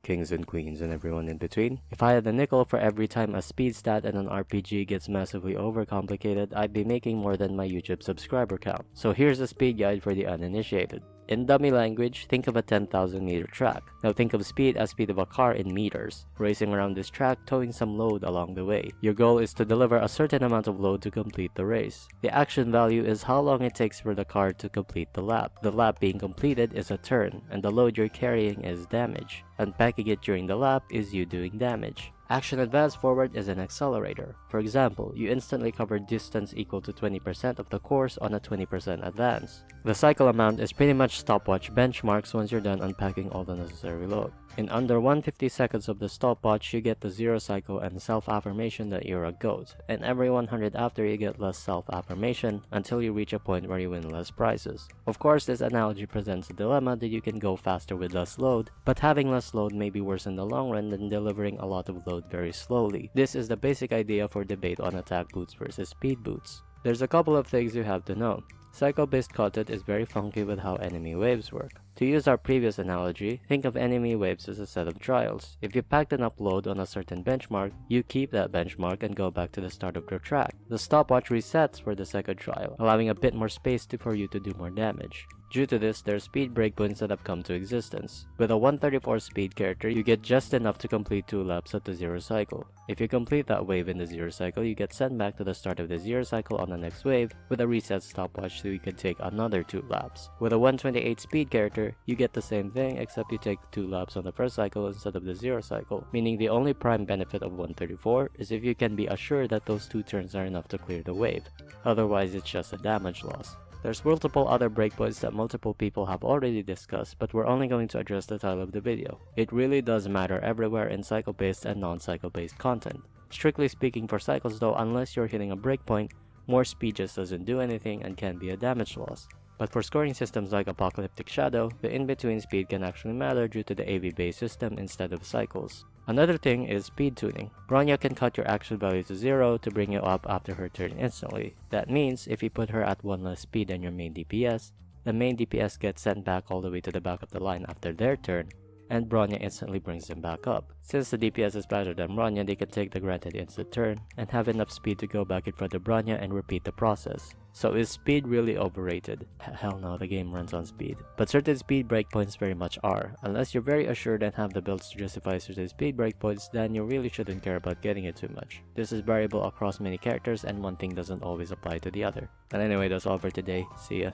kings and queens and everyone in between. If I had a nickel for every time a speed stat in an RPG gets massively overcomplicated, I'd be making more than my YouTube subscriber count. So here's a speed guide for the uninitiated. In dummy language, think of a 10,000 meter track. Now think of speed as speed of a car in meters, racing around this track, towing some load along the way. Your goal is to deliver a certain amount of load to complete the race. The action value is how long it takes for the car to complete the lap. The lap being completed is a turn, and the load you're carrying is damage. Unpacking it during the lap is you doing damage. Action advance forward is an accelerator. For example, you instantly cover distance equal to 20% of the course on a 20% advance. The cycle amount is pretty much stopwatch benchmarks once you're done unpacking all the necessary load. In under 150 seconds of the stopwatch, you get the 0 cycle and self-affirmation that you're a GOAT, and every 100 after you get less self-affirmation until you reach a point where you win less prizes. Of course, this analogy presents a dilemma that you can go faster with less load, but having less load may be worse in the long run than delivering a lot of load very slowly. This is the basic idea for debate on attack boots versus speed boots. There's a couple of things you have to know. Cycle-based content is very funky with how enemy waves work. To use our previous analogy, think of enemy waves as a set of trials. If you packed enough load on a certain benchmark, you keep that benchmark and go back to the start of your track. The stopwatch resets for the second trial, allowing a bit more space for you to do more damage. Due to this, there are speed breakpoints that have come to existence. With a 134 speed character, you get just enough to complete 2 laps at the 0 cycle. If you complete that wave in the 0 cycle, you get sent back to the start of the 0 cycle on the next wave with a reset stopwatch so you can take another 2 laps. With a 128 speed character, you get the same thing except you take 2 laps on the first cycle instead of the 0 cycle, meaning the only prime benefit of 134 is if you can be assured that those 2 turns are enough to clear the wave. Otherwise, it's just a damage loss. There's multiple other breakpoints that multiple people have already discussed, but we're only going to address the title of the video. It really does matter everywhere in cycle-based and non-cycle-based content. Strictly speaking for cycles though, unless you're hitting a breakpoint, more speed just doesn't do anything and can be a damage loss. But for scoring systems like Apocalyptic Shadow, the in-between speed can actually matter due to the AV-based system instead of cycles. Another thing is speed tuning. Bronya can cut your action value to 0 to bring you up after her turn instantly. That means if you put her at 1 less speed than your main DPS, the main DPS gets sent back all the way to the back of the line after their turn, and Bronya instantly brings them back up. Since the DPS is better than Bronya, they can take the granted instant turn and have enough speed to go back in front of Bronya and repeat the process. So is speed really overrated? Hell no, the game runs on speed. But certain speed breakpoints very much are. Unless you're very assured and have the builds to justify certain speed breakpoints, then you really shouldn't care about getting it too much. This is variable across many characters and one thing doesn't always apply to the other. But anyway, that's all for today. See ya.